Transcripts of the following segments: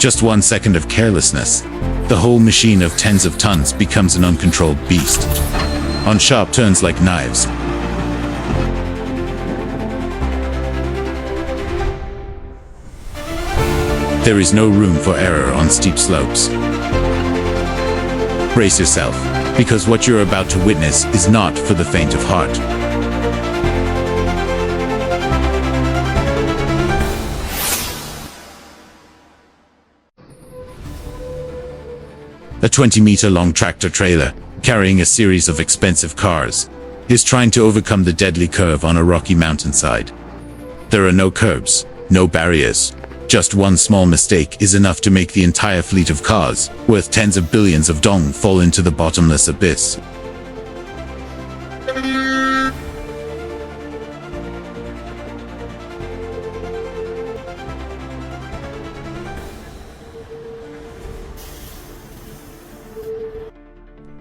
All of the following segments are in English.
Just 1 second of carelessness, the whole machine of tens of tons becomes an uncontrolled beast. On sharp turns like knives, there is no room for error on steep slopes. Brace yourself, because what you're about to witness is not for the faint of heart. A 20-meter-long tractor-trailer, carrying a series of expensive cars, is trying to overcome the deadly curve on a rocky mountainside. There are no curbs, no barriers. Just one small mistake is enough to make the entire fleet of cars, worth tens of billions of dong, fall into the bottomless abyss.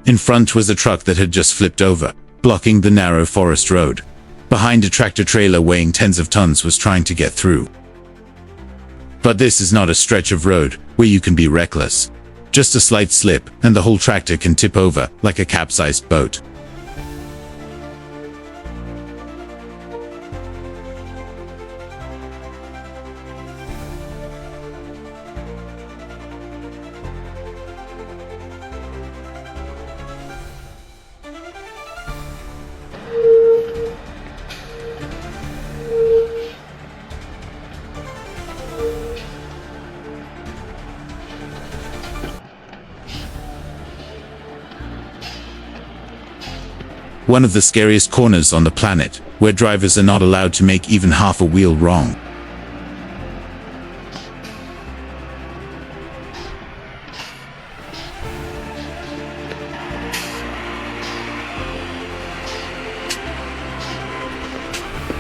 In front was a truck that had just flipped over, blocking the narrow forest road. Behind, a tractor-trailer weighing tens of tons was trying to get through. But this is not a stretch of road where you can be reckless. Just a slight slip, and the whole tractor can tip over like a capsized boat. One of the scariest corners on the planet, where drivers are not allowed to make even half a wheel wrong.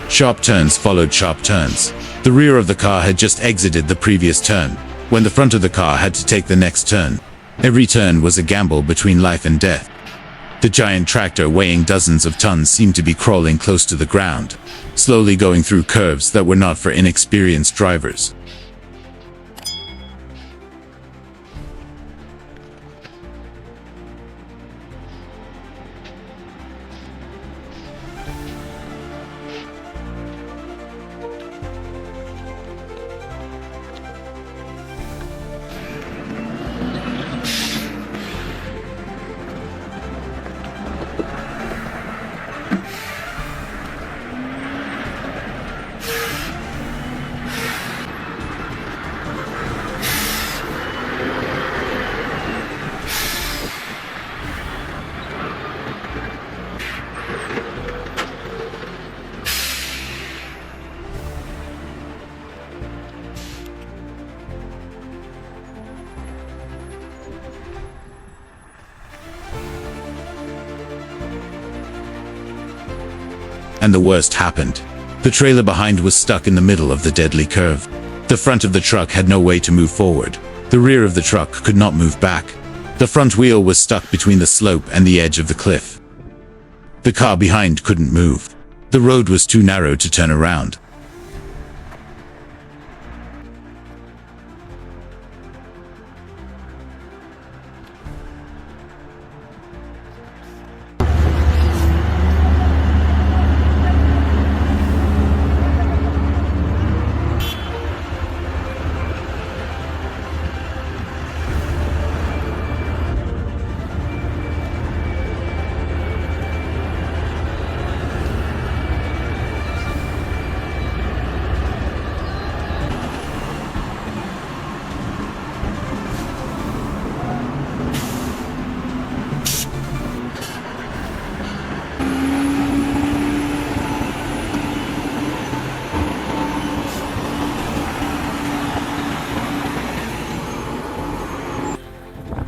Sharp turns followed sharp turns. The rear of the car had just exited the previous turn, when the front of the car had to take the next turn. Every turn was a gamble between life and death. The giant tractor, weighing dozens of tons, seemed to be crawling close to the ground, slowly going through curves that were not for inexperienced drivers. And the worst happened. The trailer behind was stuck in the middle of the deadly curve. The front of the truck had no way to move forward. The rear of the truck could not move back. The front wheel was stuck between the slope and the edge of the cliff. The car behind couldn't move. The road was too narrow to turn around.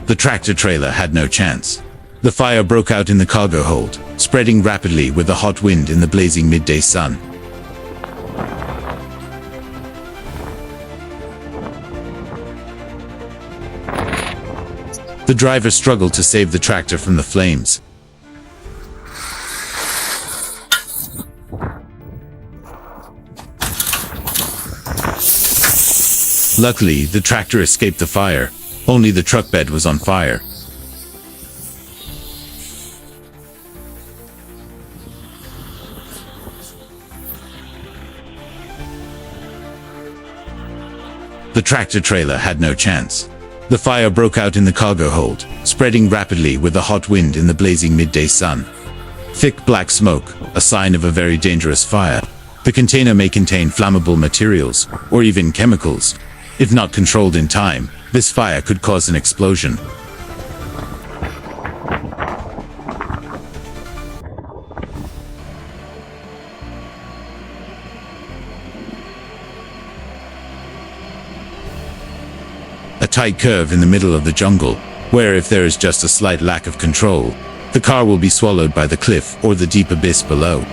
The tractor-trailer had no chance. The fire broke out in the cargo hold, spreading rapidly with the hot wind in the blazing midday sun. The driver struggled to save the tractor from the flames. Luckily, the tractor escaped the fire. Only the truck bed was on fire. The tractor trailer had no chance. The fire broke out in the cargo hold, spreading rapidly with the hot wind in the blazing midday sun. Thick black smoke, a sign of a very dangerous fire. The container may contain flammable materials, or even chemicals. If not controlled in time, this fire could cause an explosion. A tight curve in the middle of the jungle, where if there is just a slight lack of control, the car will be swallowed by the cliff or the deep abyss below.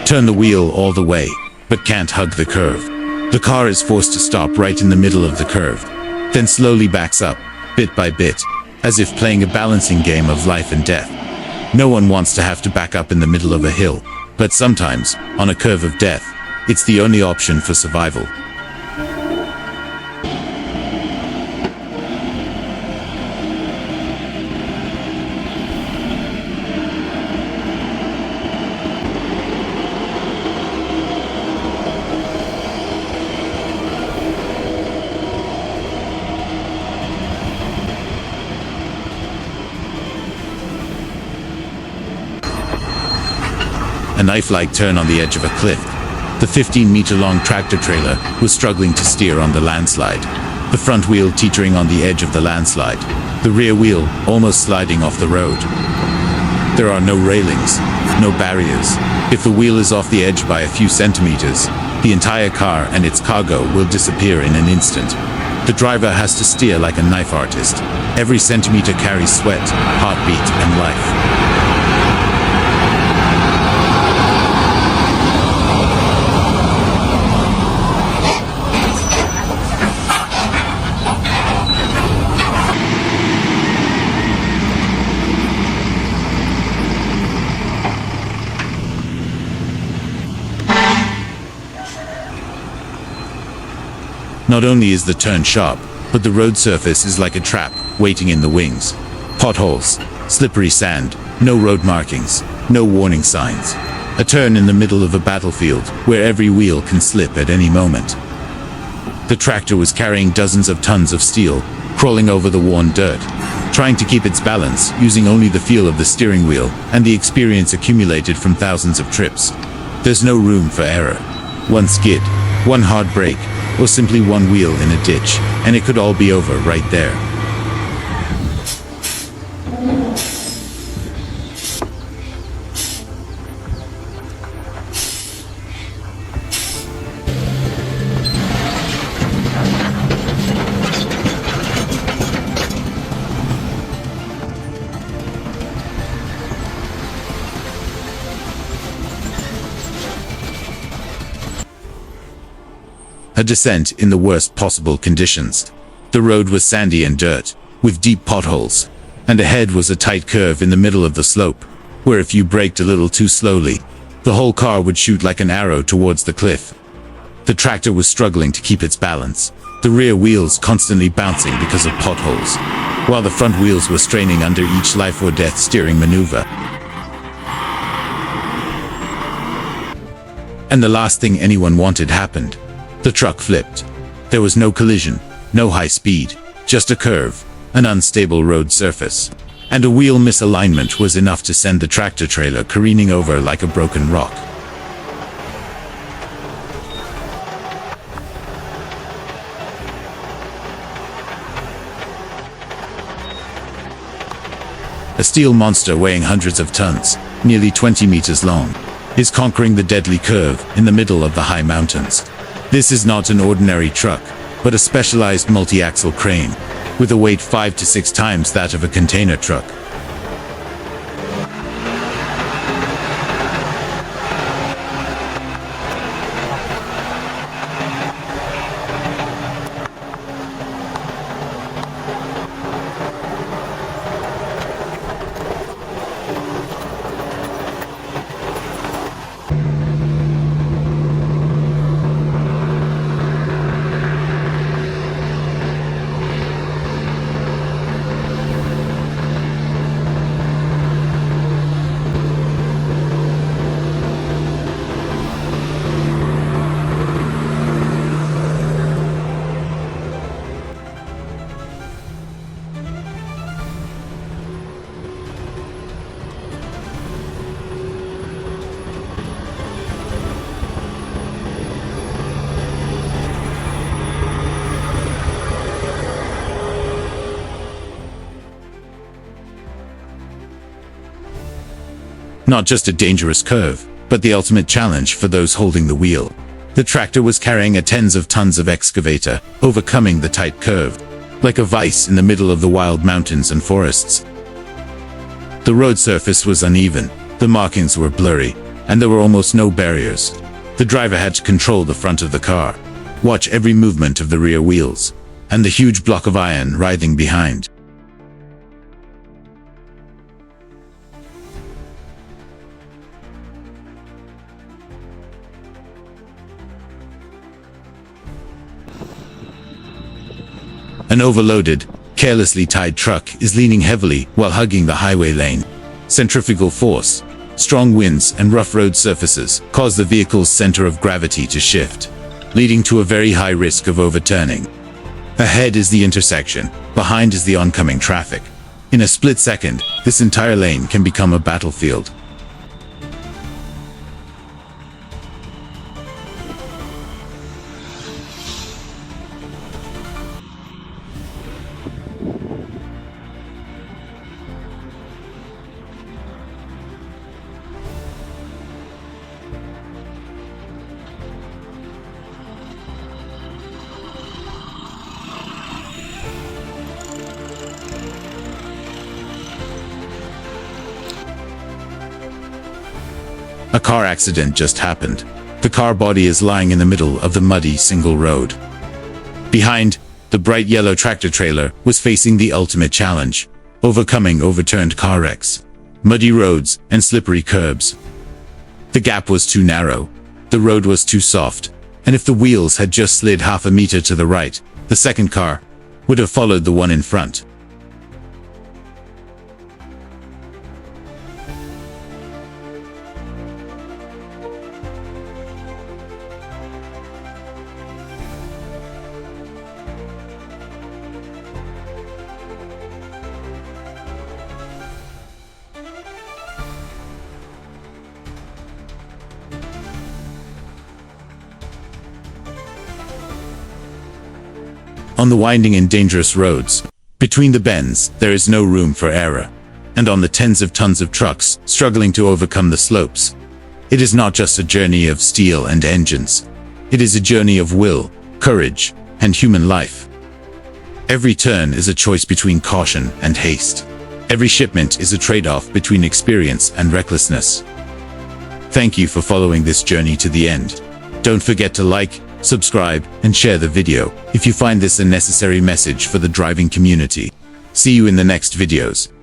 Turn the wheel all the way, but can't hug the curve. The car is forced to stop right in the middle of the curve, then slowly backs up, bit by bit, as if playing a balancing game of life and death. No one wants to have to back up in the middle of a hill, but sometimes, on a curve of death, it's the only option for survival. A knife-like turn on the edge of a cliff. The 15-meter-long tractor trailer was struggling to steer on the landslide. The front wheel teetering on the edge of the landslide. The rear wheel almost sliding off the road. There are no railings, no barriers. If the wheel is off the edge by a few centimeters, the entire car and its cargo will disappear in an instant. The driver has to steer like a knife artist. Every centimeter carries sweat, heartbeat, and life. Not only is the turn sharp, but the road surface is like a trap, waiting in the wings. Potholes, slippery sand, no road markings, no warning signs. A turn in the middle of a battlefield, where every wheel can slip at any moment. The tractor was carrying dozens of tons of steel, crawling over the worn dirt, trying to keep its balance, using only the feel of the steering wheel and the experience accumulated from thousands of trips. There's no room for error. One skid, one hard brake, or simply one wheel in a ditch, and it could all be over right there. A descent in the worst possible conditions. The road was sandy and dirt, with deep potholes, and ahead was a tight curve in the middle of the slope, where if you braked a little too slowly, the whole car would shoot like an arrow towards the cliff. The tractor was struggling to keep its balance, the rear wheels constantly bouncing because of potholes, while the front wheels were straining under each life or death steering maneuver. And the last thing anyone wanted happened. The truck flipped. There was no collision, no high speed, just a curve, an unstable road surface. And a wheel misalignment was enough to send the tractor trailer careening over like a broken rock. A steel monster weighing hundreds of tons, nearly 20 meters long, is conquering the deadly curve in the middle of the high mountains. This is not an ordinary truck, but a specialized multi-axle crane, with a weight 5 to 6 times that of a container truck. Not just a dangerous curve, but the ultimate challenge for those holding the wheel. The tractor was carrying a tens of tons of excavator, overcoming the tight curve, like a vice in the middle of the wild mountains and forests. The road surface was uneven, the markings were blurry, and there were almost no barriers. The driver had to control the front of the car, watch every movement of the rear wheels, and the huge block of iron writhing behind. An overloaded, carelessly tied truck is leaning heavily while hugging the highway lane. Centrifugal force, strong winds, and rough road surfaces cause the vehicle's center of gravity to shift, leading to a very high risk of overturning. Ahead is the intersection, behind is the oncoming traffic. In a split second, this entire lane can become a battlefield. A car accident just happened. The car body is lying in the middle of the muddy single road. Behind, the bright yellow tractor trailer was facing the ultimate challenge, overcoming overturned car wrecks, muddy roads, and slippery curbs. The gap was too narrow, the road was too soft, and if the wheels had just slid half a meter to the right, the second car would have followed the one in front. On the winding and dangerous roads, between the bends, there is no room for error. And on the tens of tons of trucks struggling to overcome the slopes, it is not just a journey of steel and engines. It is a journey of will, courage, and human life. Every turn is a choice between caution and haste. Every shipment is a trade-off between experience and recklessness. Thank you for following this journey to the end. Don't forget to like, subscribe, and share the video if you find this a necessary message for the driving community. See you in the next videos.